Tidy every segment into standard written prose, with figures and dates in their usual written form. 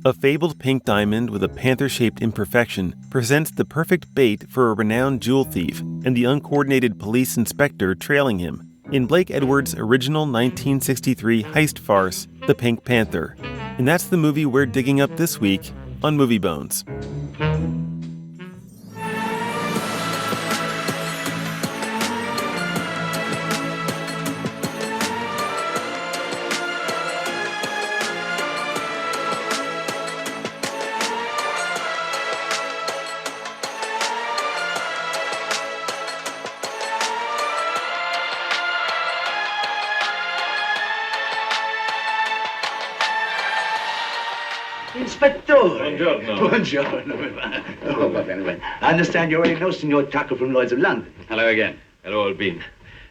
A fabled pink diamond with a panther-shaped imperfection presents the perfect bait for a renowned jewel thief and the uncoordinated police inspector trailing him in Blake Edwards' original 1963 heist farce, The Pink Panther. And that's the movie we're digging up this week on Movie Bones. Inspector! Buongiorno. Buongiorno. Oh, well, anyway, I understand you already know Signor Tucker from Lloyd's of London. Hello again. Hello, Albin.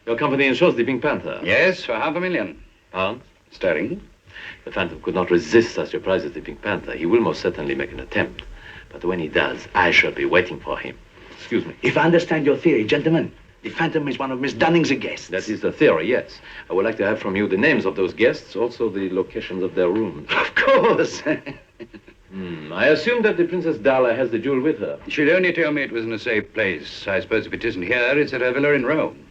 Your company insures the Pink Panther. Yes, for £500,000. Pounds? Sterling. The Phantom could not resist such a price as the Pink Panther. He will most certainly make an attempt. But when he does, I shall be waiting for him. Excuse me. If I understand your theory, gentlemen, the Phantom is one of Miss Dunning's guests. That is the theory, yes. I would like to have from you the names of those guests, also the locations of their rooms. Of course. I assume that the Princess Darla has the jewel with her. She'd only tell me it was in a safe place. I suppose if it isn't here, it's at her villa in Rome.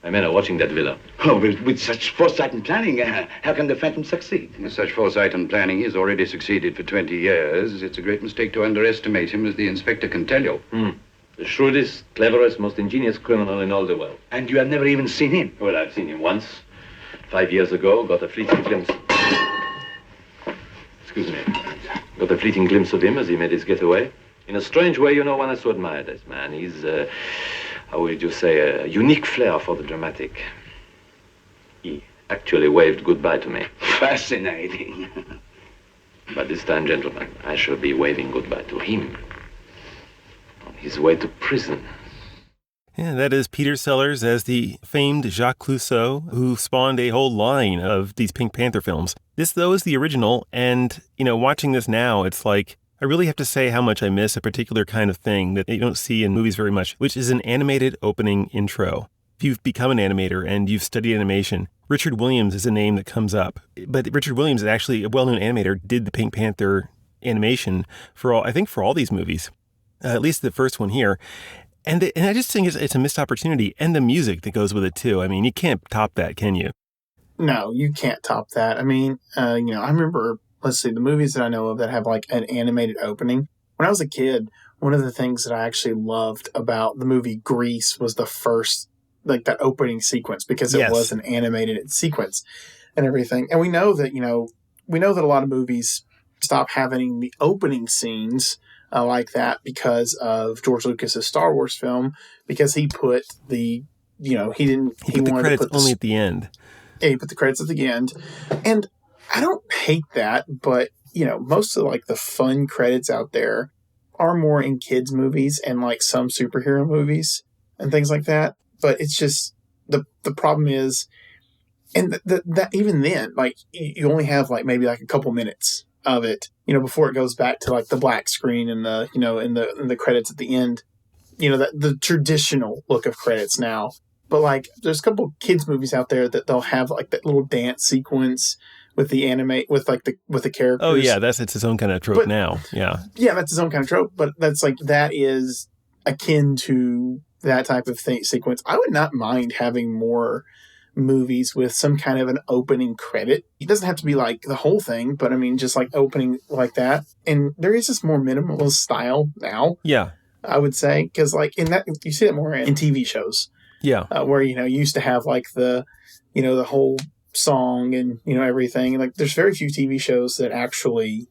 My men are watching that villa. Oh, with such foresight and planning, how can the Phantom succeed? With such foresight and planning, he's already succeeded for 20 years. It's a great mistake to underestimate him, as the inspector can tell you. The shrewdest, cleverest, most ingenious criminal in all the world. And you have never even seen him? Well, I've seen him once. 5 years ago, got a fleeting glimpse. Excuse me. Got a fleeting glimpse of him as he made his getaway. In a strange way, one has to admire this man. He's, how would you say, a unique flair for the dramatic. He actually waved goodbye to me. Fascinating. But this time, gentlemen, I shall be waving goodbye to him. On his way to prison. Yeah, that is Peter Sellers as the famed Jacques Clouseau, who spawned a whole line of these Pink Panther films. This, though, is the original, and, watching this now, it's like, I really have to say how much I miss a particular kind of thing that you don't see in movies very much, which is an animated opening intro. If you've become an animator and you've studied animation, Richard Williams is a name that comes up. But Richard Williams is actually a well-known animator, did the Pink Panther animation for all these movies, at least the first one here. And I just think it's a missed opportunity, and the music that goes with it too. I mean, you can't top that, can you? No, you can't top that. I mean, I remember, let's see, the movies that I know of that have like an animated opening. When I was a kid, one of the things that I actually loved about the movie Grease was the first, like that opening sequence, because it was an animated sequence and everything. And we know that a lot of movies stop having the opening scenes like that because of George Lucas's Star Wars film, because he put the, he wanted the credits only at the end. Yeah, he put the credits at the end. And I don't hate that, but, most of like the fun credits out there are more in kids' movies and like some superhero movies and things like that. But it's just, the problem is, and that even then, like, you only have like maybe like a couple minutes of it, before it goes back to like the black screen and the, in the credits at the end, that the traditional look of credits now. But like, there's a couple kids movies out there that they'll have like that little dance sequence with the with the characters. Oh yeah, it's its own kind of trope now. Yeah. Yeah, that's its own kind of trope, but that is akin to that type of sequence. I would not mind having more movies with some kind of an opening credit. It doesn't have to be like the whole thing, but I mean, just like opening like that. And there is this more minimalist style now. Yeah. I would say, because like in that, you see it more in TV shows. Yeah. Where, you used to have like the, the whole song and, everything. And like, there's very few TV shows that actually,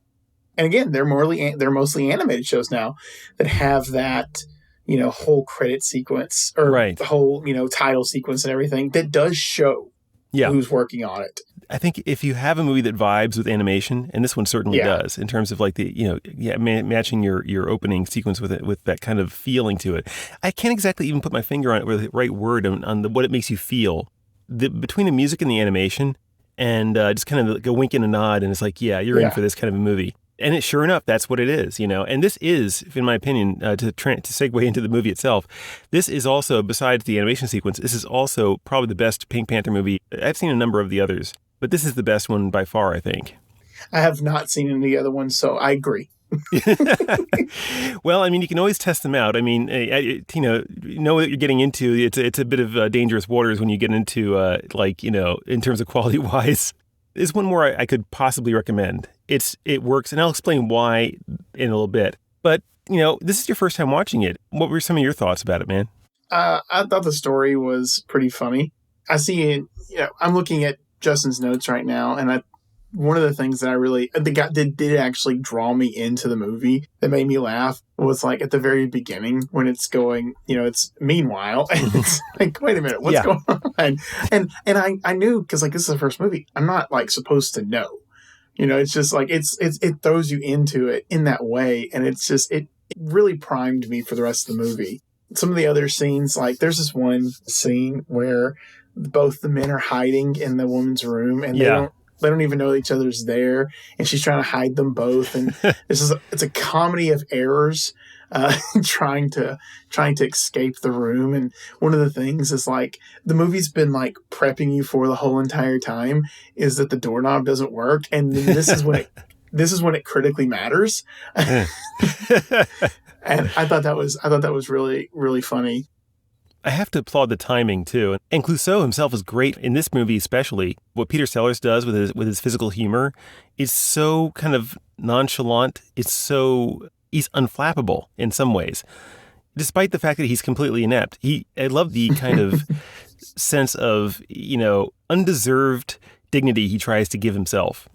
and again, they're mostly animated shows now that have that, whole credit sequence or the whole, title sequence and everything that does show who's working on it. I think if you have a movie that vibes with animation, and this one certainly does, in terms of like the, matching your opening sequence with it, with that kind of feeling to it. I can't exactly even put my finger on it with the right word on what it makes you feel. Between the music and the animation, and just kind of like a wink and a nod, and it's like, you're in for this kind of a movie. And sure enough, that's what it is, And this is, in my opinion, to segue into the movie itself, this is also, besides the animation sequence, this is also probably the best Pink Panther movie. I've seen a number of the others, but this is the best one by far, I think. I have not seen any of the other ones, so I agree. Well, I mean, you can always test them out. I mean, you know what you're getting into. It's a bit of dangerous waters when you get into in terms of quality wise. There's one more I could possibly recommend. It works, and I'll explain why in a little bit. But this is your first time watching it. What were some of your thoughts about it, man? I thought the story was pretty funny. I see it. I'm looking at Justin's notes right now, and one of the things that I really did actually draw me into the movie that made me laugh was like at the very beginning when it's going, it's meanwhile, and it's like, wait a minute, what's going on? And I knew, because like this is the first movie, I'm not like supposed to know, it's just like it throws you into it in that way, and it's just it really primed me for the rest of the movie. Some of the other scenes, like there's this one scene where both the men are hiding in the woman's room, and they don't even know each other's there, and she's trying to hide them both. And it's a comedy of errors, trying to escape the room. And one of the things is like the movie's been like prepping you for the whole entire time is that the doorknob doesn't work, and then this is when it critically matters. And I thought that was really, really funny. I have to applaud the timing, too. And Clouseau himself is great in this movie, especially. What Peter Sellers does with his physical humor is so kind of nonchalant. He's unflappable in some ways, despite the fact that he's completely inept. I love the kind of sense of, undeserved dignity he tries to give himself.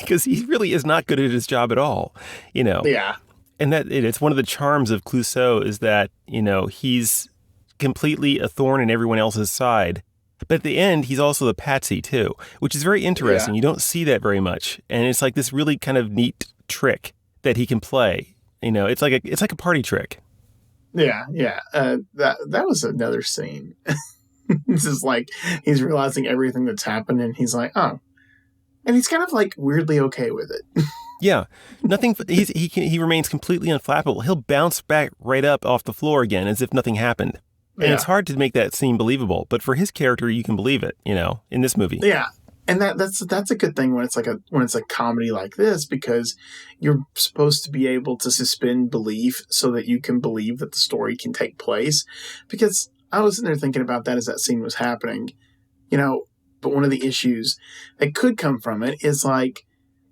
Because he really is not good at his job at all, Yeah. And it's one of the charms of Clouseau is that, he's completely a thorn in everyone else's side. But at the end, he's also the patsy too, which is very interesting. Yeah. You don't see that very much. And it's like this really kind of neat trick that he can play. It's like a party trick. Yeah, yeah. That was another scene. This is like he's realizing everything that's happened, and he's like, oh. And he's kind of like weirdly okay with it. Yeah, nothing. He remains completely unflappable. He'll bounce back right up off the floor again as if nothing happened. And it's hard to make that seem believable, but for his character, you can believe it. In this movie. Yeah, and that's a good thing when it's a comedy like this, because you're supposed to be able to suspend belief so that you can believe that the story can take place. Because I was sitting there thinking about that as that scene was happening, But one of the issues that could come from it is like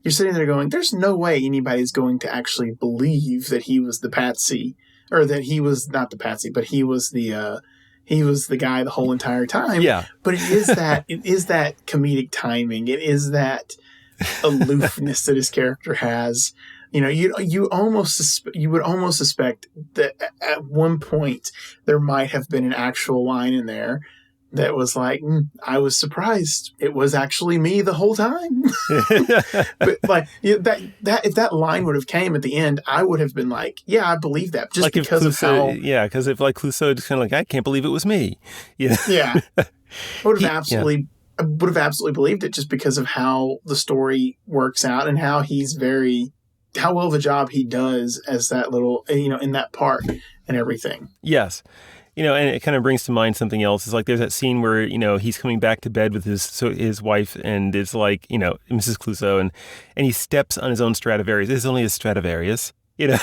you're sitting there going, "There's no way anybody's going to actually believe that he was the patsy." Or that he was not the patsy, but he was the guy the whole entire time. Yeah. But it is that comedic timing. It is that aloofness that his character has. You would almost suspect that at one point there might have been an actual line in there that was like, I was surprised. It was actually me the whole time. But like that if that line would have came at the end, I would have been like, yeah, I believe that, just like because of how. Yeah, because if like Clouseau just kind of like, I can't believe it was me. Yeah. I would have absolutely believed it just because of how the story works out and how how well of a job he does as that little, in that part and everything. Yes. And it kind of brings to mind something else. It's like there's that scene where, he's coming back to bed with his wife, and it's like, Mrs. Clouseau, and he steps on his own Stradivarius. It's only a Stradivarius, and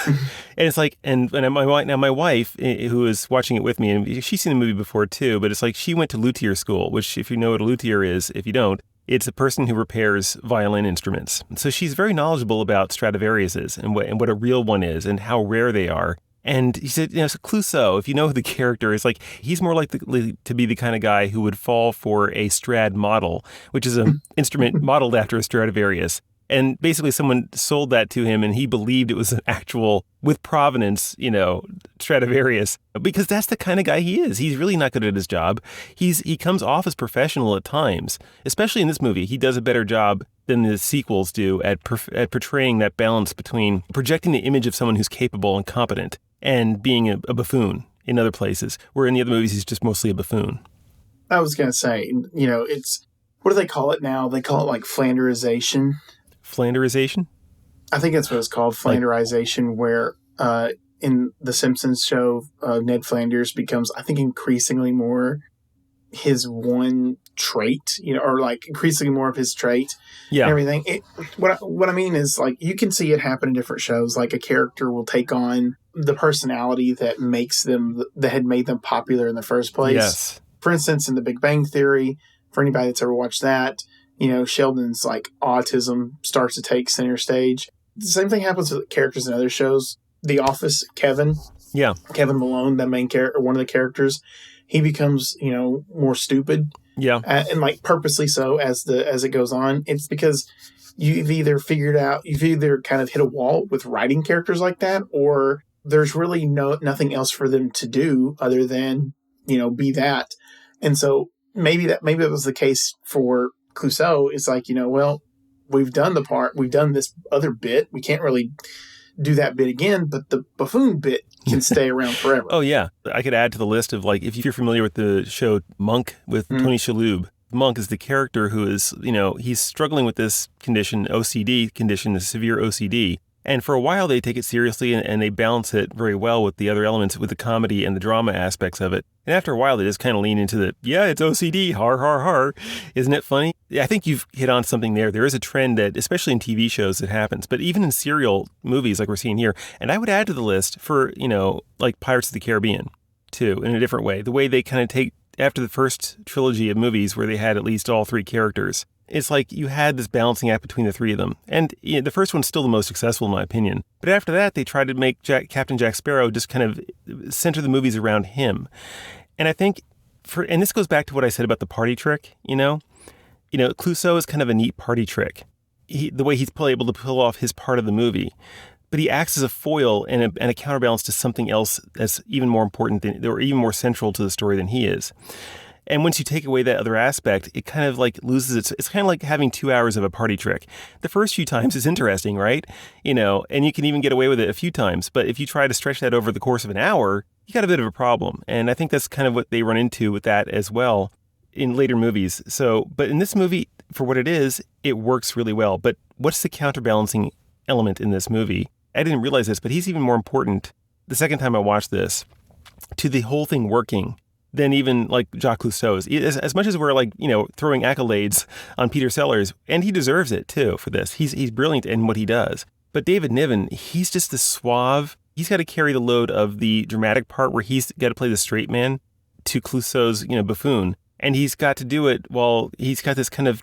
it's like, and my wife, who is watching it with me, and she's seen the movie before too, but it's like she went to luthier school, which if you know what a luthier is, if you don't, it's a person who repairs violin instruments. So she's very knowledgeable about Stradivariuses and what a real one is and how rare they are. And he said, so Clouseau, if you know who the character is, like he's more likely to be the kind of guy who would fall for a Strad model, which is an instrument modeled after a Stradivarius. And basically someone sold that to him and he believed it was an actual, with provenance, Stradivarius, because that's the kind of guy he is. He's really not good at his job. He comes off as professional at times, especially in this movie. He does a better job than the sequels do at portraying that balance between projecting the image of someone who's capable and competent and being a buffoon in other places, where in the other movies he's just mostly a buffoon. I was going to say, it's, what do they call it now? They call it like Flanderization. Flanderization? I think that's what it's called, Flanderization, where in the Simpsons show, Ned Flanders becomes, I think, increasingly more, his one trait, or like increasingly more of his trait and everything. What I mean is, like, you can see it happen in different shows. Like, a character will take on the personality that had made them popular in the first place. Yes. For instance, in The Big Bang Theory, for anybody that's ever watched that, Sheldon's like autism starts to take center stage. The same thing happens with characters in other shows. The Office, Kevin Malone, the main character, one of the characters, he becomes, more stupid. Yeah. And like purposely so as it goes on. It's because you've either kind of hit a wall with writing characters like that, or there's really nothing else for them to do other than, be that. And so maybe that was the case for Clouseau. It's like, well, we've done this other bit. We can't really do that bit again, but the buffoon bit can stay around forever. Oh, yeah. I could add to the list of, like, if you're familiar with the show Monk with Tony Shalhoub, Monk is the character who is, he's struggling with this condition, OCD condition, the severe OCD. And for a while, they take it seriously and they balance it very well with the other elements, with the comedy and the drama aspects of it. And after a while, they just kind of lean into it's OCD, har, har, har. Isn't it funny? I think you've hit on something there. There is a trend that, especially in TV shows, it happens. But even in serial movies like we're seeing here, and I would add to the list for, like Pirates of the Caribbean, too, in a different way. The way they kind of take, after the first trilogy of movies where they had at least all three characters, it's like you had this balancing act between the three of them. And the first one's still the most successful, in my opinion. But after that, they tried to make Captain Jack Sparrow just kind of center the movies around him. And I think, and this goes back to what I said about the party trick, Clouseau is kind of a neat party trick. The way he's able to pull off his part of the movie. But he acts as a foil and a counterbalance to something else that's even more important or even more central to the story than he is. And once you take away that other aspect, it kind of like loses it's kind of like having 2 hours of a party trick. The first few times is interesting, right? And you can even get away with it a few times. But if you try to stretch that over the course of an hour, you got a bit of a problem. And I think that's kind of what they run into with that as well in later movies. But in this movie, for what it is, it works really well. But what's the counterbalancing element in this movie? I didn't realize this, but he's even more important the second time I watched this to the whole thing working than even like Jacques Clouseau's. As much as we're like, throwing accolades on Peter Sellers, and he deserves it too for this. He's brilliant in what he does. But David Niven, he's just the suave. He's got to carry the load of the dramatic part where he's got to play the straight man to Clouseau's, buffoon. And he's got to do it while he's got this kind of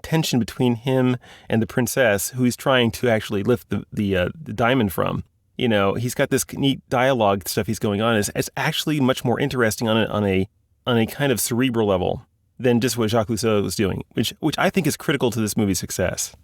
tension between him and the princess who he's trying to actually lift the diamond from. He's got this neat dialogue stuff he's going on. It's actually much more interesting on a kind of cerebral level than just what Jacques Clouseau was doing, which I think is critical to this movie's success.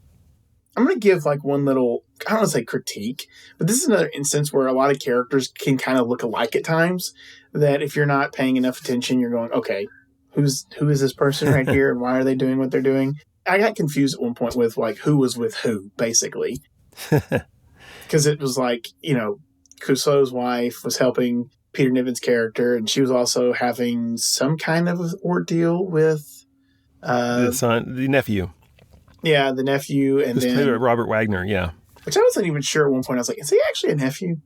I'm going to give like one little, I don't want to say critique, but this is another instance where a lot of characters can kind of look alike at times, that if you're not paying enough attention, you're going, okay, who is this person right here and why are they doing what they're doing? I got confused at one point with like who was with who, basically. Because it was like, Clouseau's wife was helping Peter Niven's character, and she was also having some kind of ordeal with the nephew. Yeah, the nephew, and then played by Robert Wagner. Yeah, which I wasn't even sure at one point. I was like, is he actually a nephew?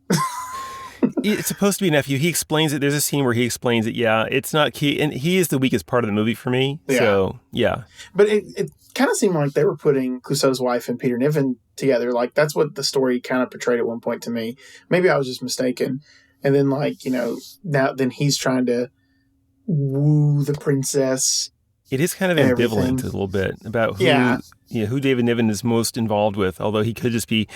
It's supposed to be a nephew. He explains it. There's a scene where he explains it. Yeah, it's not key, and he is the weakest part of the movie for me. Yeah. So yeah, but it kind of seemed like they were putting Clouseau's wife and Peter Niven together. Like that's what the story kind of portrayed at one point to me. Maybe I was just mistaken. And then then he's trying to woo the princess. It is kind of ambivalent a little bit about who David Niven is most involved with, although he could just be,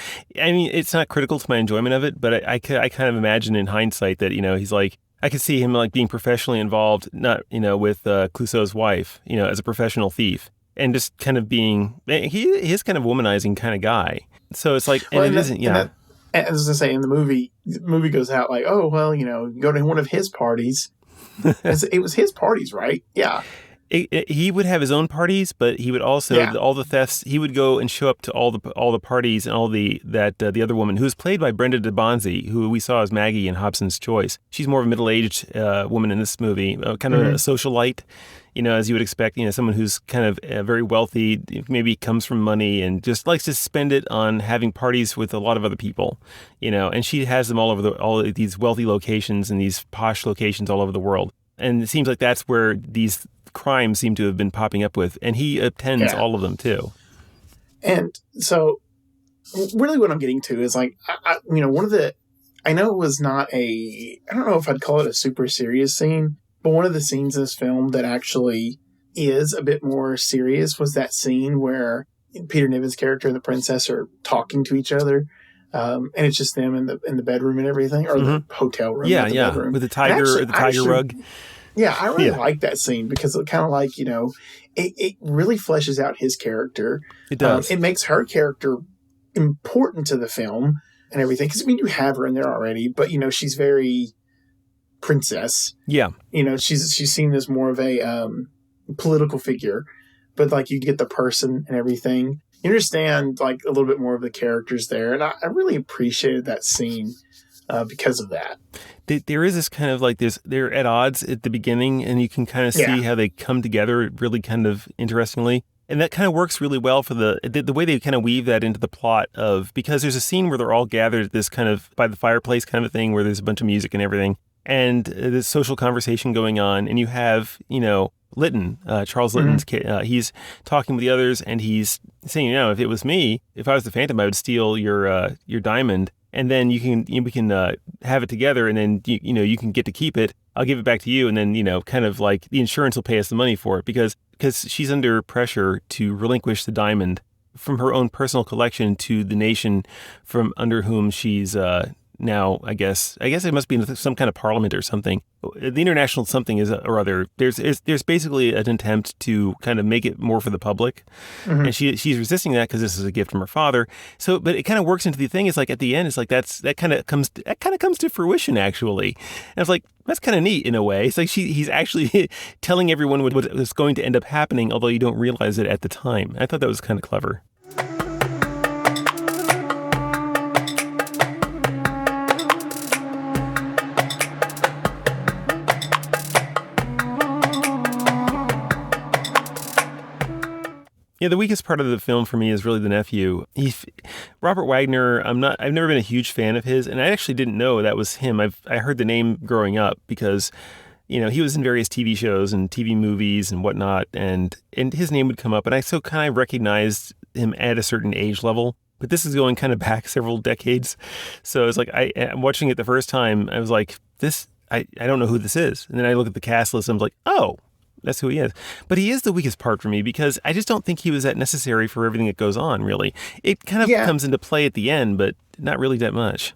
I mean, it's not critical to my enjoyment of it, but I kind of imagine in hindsight that, he's like, I could see him like being professionally involved, not, with Clouseau's wife, as a professional thief, and just kind of being, he is kind of womanizing kind of guy. So it's like, and it isn't, yeah. As I say, in the movie goes out like, oh, well, you go to one of his parties. It was his parties, right? Yeah. He would have his own parties, but he would also all the thefts. He would go and show up to all the parties and all the other woman who was played by Brenda de Bonzi, who we saw as Maggie in Hobson's Choice. She's more of a middle-aged woman in this movie, kind of a socialite, as you would expect. Someone who's kind of very wealthy, maybe comes from money, and just likes to spend it on having parties with a lot of other people. And she has them all over all of these wealthy locations and these posh locations all over the world. And it seems like that's where these crimes seem to have been popping up with, and he attends all of them too. And so, really, what I'm getting to is like, one of the, I know it was not I don't know if I'd call it a super serious scene, but one of the scenes in this film that actually is a bit more serious was that scene where Peter Niven's character and the princess are talking to each other. And it's just them in the bedroom and everything, or the hotel room. Yeah, the yeah, bedroom. with the tiger rug. Yeah, I really like that scene because it kind of like, it really fleshes out his character. It does. It makes her character important to the film and everything. Because, you have her in there already, but, she's very princess. Yeah. She's seen as more of a political figure, but, like, you get the person and everything. You understand, like, a little bit more of the characters there. And I really appreciated that scene because of that. There is this kind of like they're at odds at the beginning, and you can kind of see how they come together really kind of interestingly. And that kind of works really well for the way they kind of weave that into the plot because there's a scene where they're all gathered at this kind of by the fireplace kind of thing where there's a bunch of music and everything. And this social conversation going on, and you have, Lytton, Charles Lytton's kid, he's talking with the others, and he's saying, if it was me, if I was the Phantom, I would steal your diamond, and then we can have it together, and then you can get to keep it. I'll give it back to you, and then kind of like the insurance will pay us the money for it because she's under pressure to relinquish the diamond from her own personal collection to the nation from under whom she's now, I guess it must be in some kind of parliament or something. The international something is or other. There's basically an attempt to kind of make it more for the public, and she's resisting that because this is a gift from her father. So, but it kind of works into the thing. It's like at the end, it's like that kind of comes to fruition actually. And it's like that's kind of neat in a way. It's like he's actually telling everyone what is going to end up happening, although you don't realize it at the time. I thought that was kind of clever. Yeah, the weakest part of the film for me is really the nephew. Robert Wagner. I've never been a huge fan of his, and I actually didn't know that was him. I heard the name growing up because, he was in various TV shows and TV movies and whatnot, and his name would come up, and I so kind of recognized him at a certain age level. But this is going kind of back several decades, so it's like I'm watching it the first time. I was like, this I don't know who this is, and then I look at the cast list. And I'm like, oh. That's who he is. But he is the weakest part for me because I just don't think he was that necessary for everything that goes on, really. It kind of comes into play at the end, but not really that much.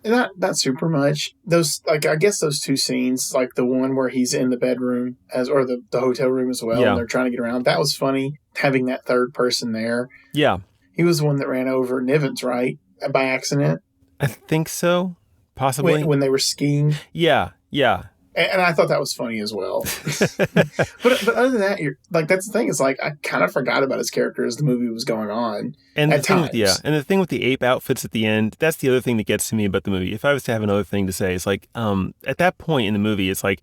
Not super much. Those, like, I guess those two scenes, like the one where he's in the bedroom or the hotel room as well, and they're trying to get around. That was funny, having that third person there. Yeah. He was the one that ran over Niven's, right? By accident. I think so. Possibly. When they were skiing. Yeah. And I thought that was funny as well. but other than that, that's the thing. Is like I kind of forgot about his character as the movie was going on. And at times. And the thing with the ape outfits at the end, that's the other thing that gets to me about the movie. If I was to have another thing to say, it's like at that point in the movie, it's like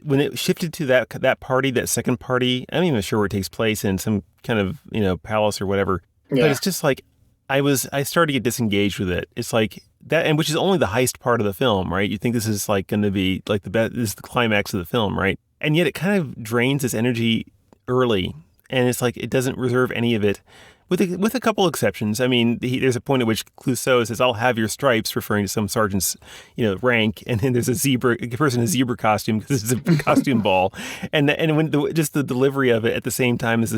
when it shifted to that party, that second party. I'm not even sure where it takes place in some kind of palace or whatever. Yeah. But it's just like I started to get disengaged with it. It's like that, and which is only the heist part of the film, right? You think this is like going to be like this is the climax of the film, right? And yet it kind of drains its energy early, and it's like it doesn't reserve any of it, with a couple exceptions. I mean, there's a point at which Clouseau says, "I'll have your stripes," referring to some sergeant's rank, and then there's a person in a zebra costume because it's a costume ball, and when just the delivery of it at the same time as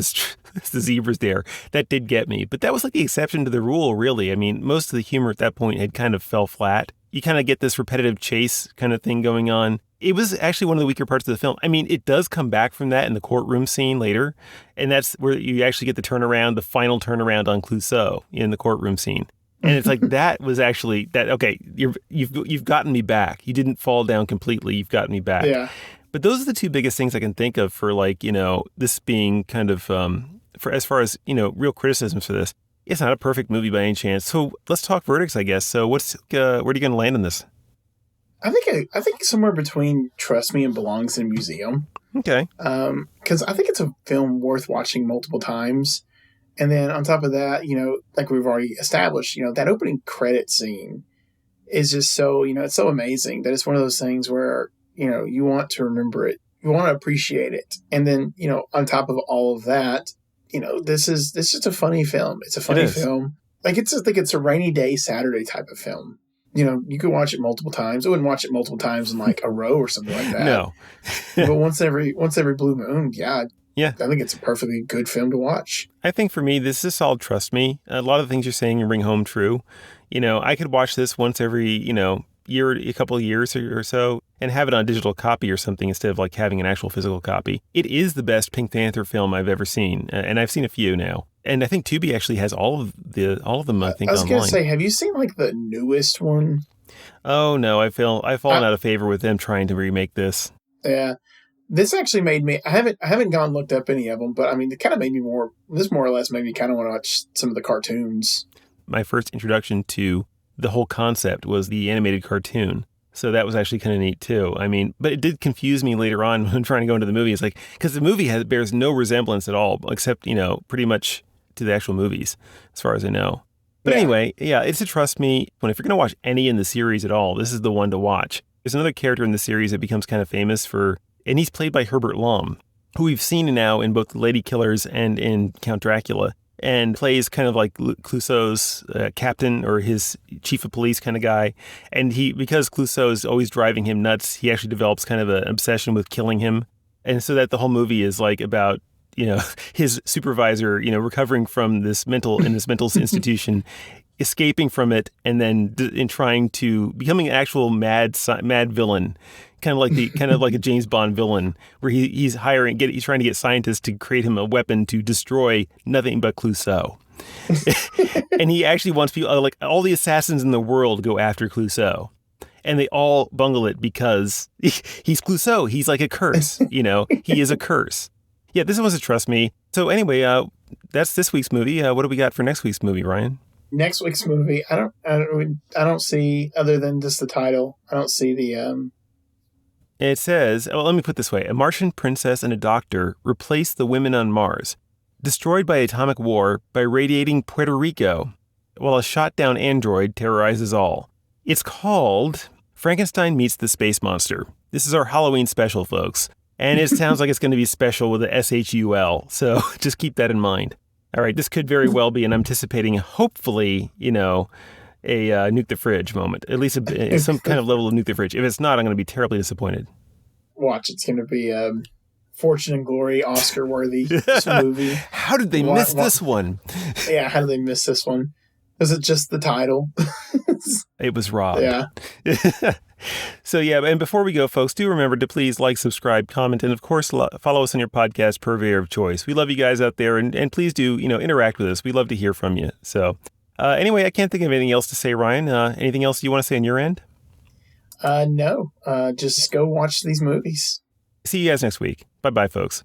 the zebra's there, that did get me. But that was like the exception to the rule, really. I mean, most of the humor at that point had kind of fell flat. You kind of get this repetitive chase kind of thing going on. It was actually one of the weaker parts of the film. I mean, it does come back from that in the courtroom scene later, and that's where you actually get the final turnaround on Clouseau in the courtroom scene. And it's like that was actually that. Okay, you've gotten me back. You didn't fall down completely. You've gotten me back. Yeah. But those are the two biggest things I can think of for this being kind of for as far as real criticisms for this. It's not a perfect movie by any chance. So let's talk verdicts, I guess. So where are you going to land on this? I think somewhere between Trust Me and Belongs in a Museum. Okay. Because I think it's a film worth watching multiple times. And then on top of that, like we've already established, that opening credit scene is just so, it's so amazing that it's one of those things where, you want to remember it you want to appreciate it. And then, on top of all of that, this is just a funny film. It's a funny film. Like, it's a rainy day Saturday type of film. You could watch it multiple times. I wouldn't watch it multiple times in like a row or something like that. No. But once every blue moon, yeah. Yeah. I think it's a perfectly good film to watch. I think for me, this is solid. Trust me. A lot of the things you're saying ring home true. I could watch this once every, year, a couple of years or so, and have it on a digital copy or something instead of like having an actual physical copy. It is the best Pink Panther film I've ever seen, and I've seen a few now. And I think Tubi actually has all of them. I think I was online. Gonna say, have you seen like the newest one? Oh no, I've fallen out of favor with them trying to remake this. Yeah, this actually made me. I haven't gone and looked up any of them, but I mean, it kind of made me more. This more or less made me kind of want to watch some of the cartoons. My first introduction to the whole concept was the animated cartoon. So that was actually kind of neat too. I mean, but it did confuse me later on when trying to go into the movie. It's like, because the movie bears no resemblance at all, except, pretty much to the actual movies, as far as I know. But anyway, yeah, it's a trust me. If you're going to watch any in the series at all, this is the one to watch. There's another character in the series that becomes kind of famous and he's played by Herbert Lom, who we've seen now in both The Lady Killers and in Count Dracula, and plays kind of like Clouseau's captain or his chief of police kind of guy. And because Clouseau is always driving him nuts, he actually develops kind of an obsession with killing him. And so that the whole movie is like about, his supervisor, recovering from this mental institution, escaping from it, and then in trying to becoming an actual mad villain. Kind of like a James Bond villain, where he's trying to get scientists to create him a weapon to destroy nothing but Clouseau. And he actually wants people, like all the assassins in the world, go after Clouseau. And they all bungle it because he's Clouseau. He's like a curse, he is a curse. Yeah, this was a trust me. So anyway, that's this week's movie. What do we got for next week's movie, Ryan? Next week's movie, I don't see, other than just the title, I don't see the It says, let me put it this way. A Martian princess and a doctor replace the women on Mars, destroyed by atomic war by radiating Puerto Rico, while a shot-down android terrorizes all. It's called Frankenstein Meets the Space Monster. This is our Halloween special, folks. And it sounds like it's going to be special with a SHUL, so just keep that in mind. All right, this could very well be, and I'm anticipating, hopefully, a nuke the fridge moment, at least some kind of level of nuke the fridge. If it's not, I'm going to be terribly disappointed. Watch, it's going to be Fortune and Glory, Oscar worthy movie. How did they miss this one? Yeah, how did they miss this one? Was it just the title? It was robbed. Yeah. So yeah, and before we go, folks, do remember to please like, subscribe, comment, and of course, follow us on your podcast purveyor of choice. We love you guys out there, and please do, interact with us. We love to hear from you. So anyway, I can't think of anything else to say, Ryan. Anything else you want to say on your end? No. Just go watch these movies. See you guys next week. Bye-bye, folks.